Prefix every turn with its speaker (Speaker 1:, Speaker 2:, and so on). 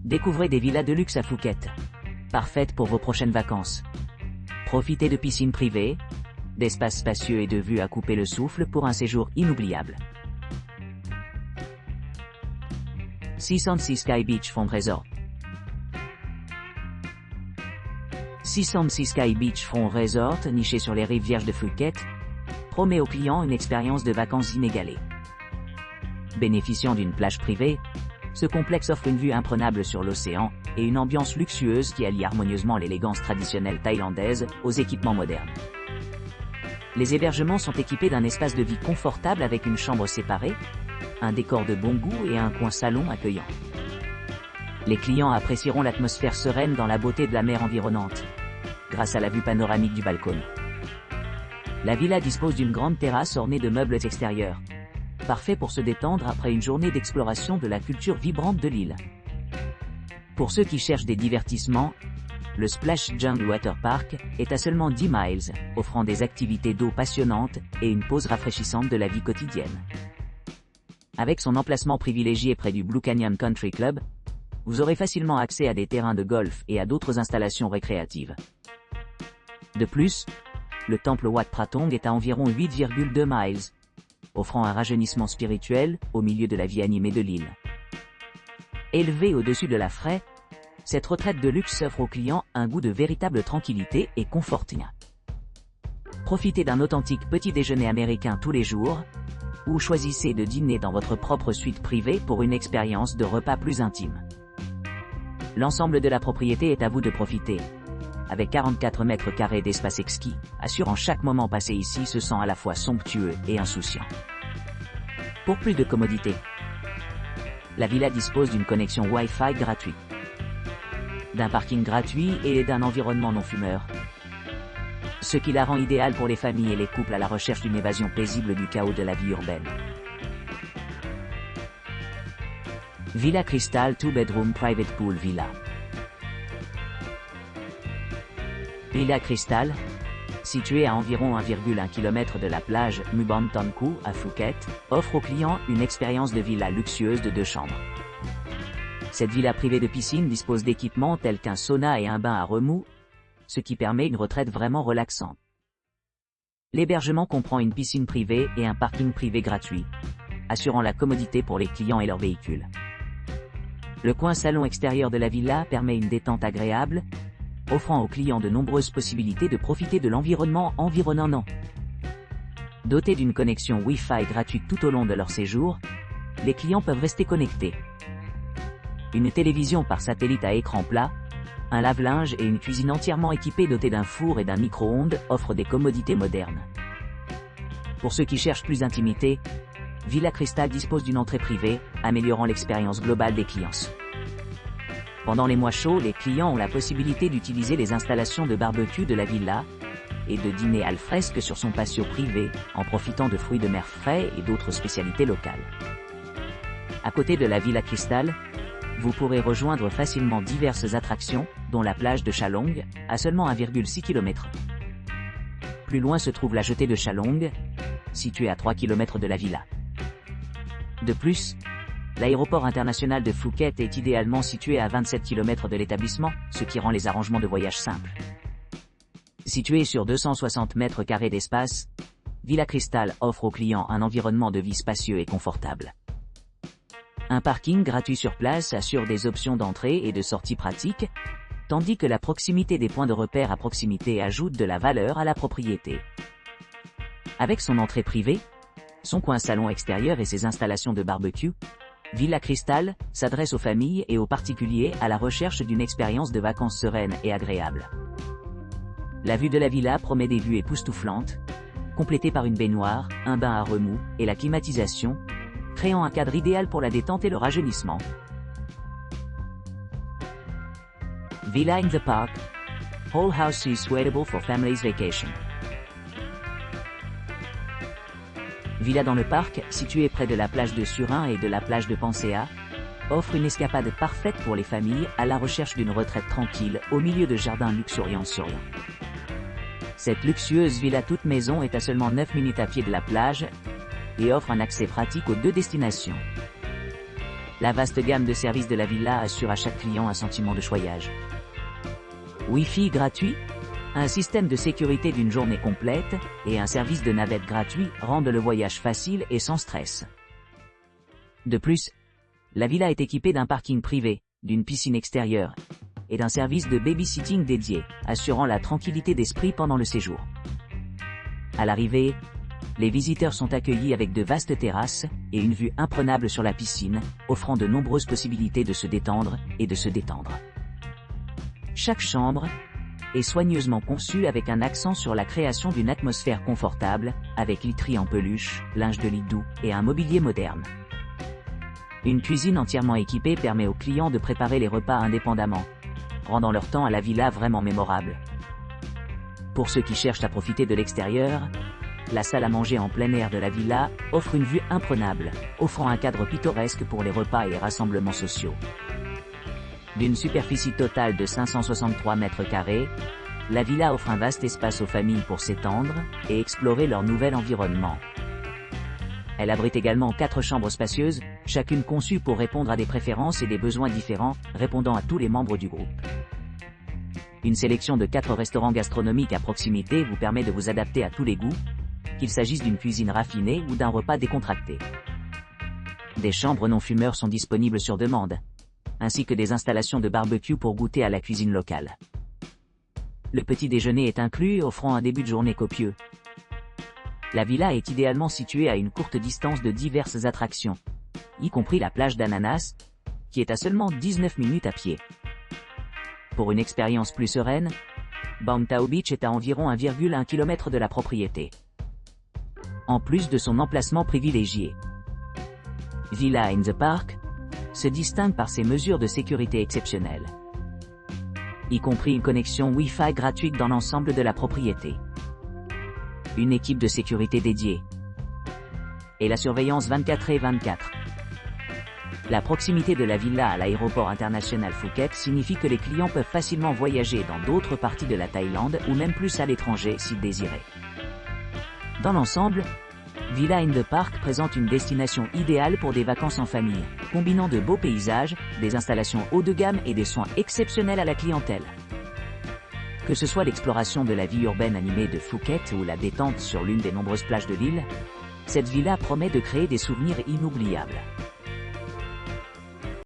Speaker 1: Découvrez des villas de luxe à Phuket. Parfaites pour vos prochaines vacances. Profitez de piscines privées, d'espaces spacieux et de vues à couper le souffle pour un séjour inoubliable. 606 Sky Beachfront Resort. 606 Sky Beachfront Resort, niché sur les rives vierges de Phuket, promet aux clients une expérience de vacances inégalée. Bénéficiant d'une plage privée, ce complexe offre une vue imprenable sur l'océan et une ambiance luxueuse qui allie harmonieusement l'élégance traditionnelle thaïlandaise aux équipements modernes. Les hébergements sont équipés d'un espace de vie confortable avec une chambre séparée, un décor de bon goût et un coin salon accueillant. Les clients apprécieront l'atmosphère sereine dans la beauté de la mer environnante, grâce à la vue panoramique du balcon. La villa dispose d'une grande terrasse ornée de meubles extérieurs, parfait pour se détendre après une journée d'exploration de la culture vibrante de l'île. Pour ceux qui cherchent des divertissements, le Splash Jungle Water Park est à seulement 10 miles, offrant des activités d'eau passionnantes et une pause rafraîchissante de la vie quotidienne. Avec son emplacement privilégié près du Blue Canyon Country Club, vous aurez facilement accès à des terrains de golf et à d'autres installations récréatives. De plus, le temple Wat Pratong est à environ 8,2 miles, offrant un rajeunissement spirituel au milieu de la vie animée de l'île. Élevée au-dessus de la fraie, cette retraite de luxe offre aux clients un goût de véritable tranquillité et confort. Profitez d'un authentique petit déjeuner américain tous les jours, ou choisissez de dîner dans votre propre suite privée pour une expérience de repas plus intime. L'ensemble de la propriété est à vous de profiter, avec 44 mètres carrés d'espace exquis, assurant chaque moment passé ici se sent à la fois somptueux et insouciant. Pour plus de commodité, la villa dispose d'une connexion Wi-Fi gratuite, d'un parking gratuit et d'un environnement non fumeur, ce qui la rend idéale pour les familles et les couples à la recherche d'une évasion paisible du chaos de la vie urbaine. Villa Crystal 2-bedroom private pool villa. Villa Crystal, située à environ 1,1 km de la plage Mubon-Tonku à Phuket, offre aux clients une expérience de villa luxueuse de 2 chambres. Cette villa privée de piscine dispose d'équipements tels qu'un sauna et un bain à remous, ce qui permet une retraite vraiment relaxante. L'hébergement comprend une piscine privée et un parking privé gratuit, assurant la commodité pour les clients et leurs véhicules. Le coin salon extérieur de la villa permet une détente agréable, offrant aux clients de nombreuses possibilités de profiter de l'environnement environnant. Dotés d'une connexion Wi-Fi gratuite tout au long de leur séjour, les clients peuvent rester connectés. Une télévision par satellite à écran plat, un lave-linge et une cuisine entièrement équipée dotée d'un four et d'un micro-ondes offrent des commodités modernes. Pour ceux qui cherchent plus d'intimité, Villa Crystal dispose d'une entrée privée, améliorant l'expérience globale des clients. Pendant les mois chauds, les clients ont la possibilité d'utiliser les installations de barbecue de la villa et de dîner al fresque sur son patio privé, en profitant de fruits de mer frais et d'autres spécialités locales. À côté de la Villa Crystal, vous pourrez rejoindre facilement diverses attractions, dont la plage de Chalong, à seulement 1,6 km. Plus loin se trouve la jetée de Chalong, située à 3 km de la villa. De plus, l'aéroport international de Phuket est idéalement situé à 27 km de l'établissement, ce qui rend les arrangements de voyage simples. Situé sur 260 mètres carrés d'espace, Villa Crystal offre aux clients un environnement de vie spacieux et confortable. Un parking gratuit sur place assure des options d'entrée et de sortie pratiques, tandis que la proximité des points de repère à proximité ajoute de la valeur à la propriété. Avec son entrée privée, son coin salon extérieur et ses installations de barbecue, Villa Crystal s'adresse aux familles et aux particuliers à la recherche d'une expérience de vacances sereine et agréable. La vue de la villa promet des vues époustouflantes, complétées par une baignoire, un bain à remous et la climatisation, créant un cadre idéal pour la détente et le rajeunissement. Villa in the Park, whole house is suitable for family's vacation. Villa dans le parc, située près de la plage de Surin et de la plage de Pansea, offre une escapade parfaite pour les familles à la recherche d'une retraite tranquille au milieu de jardins luxuriants sur l'eau. Cette luxueuse villa toute maison est à seulement 9 minutes à pied de la plage et offre un accès pratique aux 2 destinations. La vaste gamme de services de la villa assure à chaque client un sentiment de choyage. Wi-Fi gratuit, un système de sécurité d'une journée complète, et un service de navette gratuit rendent le voyage facile et sans stress. De plus, la villa est équipée d'un parking privé, d'une piscine extérieure, et d'un service de babysitting dédié, assurant la tranquillité d'esprit pendant le séjour. À l'arrivée, les visiteurs sont accueillis avec de vastes terrasses, et une vue imprenable sur la piscine, offrant de nombreuses possibilités de se détendre et de se détendre. Chaque chambre est soigneusement conçue avec un accent sur la création d'une atmosphère confortable, avec literie en peluche, linge de lit doux, et un mobilier moderne. Une cuisine entièrement équipée permet aux clients de préparer les repas indépendamment, rendant leur temps à la villa vraiment mémorable. Pour ceux qui cherchent à profiter de l'extérieur, la salle à manger en plein air de la villa offre une vue imprenable, offrant un cadre pittoresque pour les repas et les rassemblements sociaux. D'une superficie totale de 563 mètres carrés, la villa offre un vaste espace aux familles pour s'étendre et explorer leur nouvel environnement. Elle abrite également 4 chambres spacieuses, chacune conçue pour répondre à des préférences et des besoins différents, répondant à tous les membres du groupe. Une sélection de 4 restaurants gastronomiques à proximité vous permet de vous adapter à tous les goûts, qu'il s'agisse d'une cuisine raffinée ou d'un repas décontracté. Des chambres non-fumeurs sont disponibles sur demande, ainsi que des installations de barbecue pour goûter à la cuisine locale. Le petit déjeuner est inclus, offrant un début de journée copieux. La villa est idéalement située à une courte distance de diverses attractions, y compris la plage d'Ananas, qui est à seulement 19 minutes à pied. Pour une expérience plus sereine, Bangtao Beach est à environ 1,1 km de la propriété. En plus de son emplacement privilégié, Villa in the Park se distingue par ses mesures de sécurité exceptionnelles, y compris une connexion Wi-Fi gratuite dans l'ensemble de la propriété, une équipe de sécurité dédiée, et la surveillance 24/24. La proximité de la villa à l'aéroport international Phuket signifie que les clients peuvent facilement voyager dans d'autres parties de la Thaïlande ou même plus à l'étranger s'ils désiraient. Dans l'ensemble, Villa in the Park présente une destination idéale pour des vacances en famille, combinant de beaux paysages, des installations haut de gamme et des soins exceptionnels à la clientèle. Que ce soit l'exploration de la vie urbaine animée de Phuket ou la détente sur l'une des nombreuses plages de l'île, cette villa promet de créer des souvenirs inoubliables.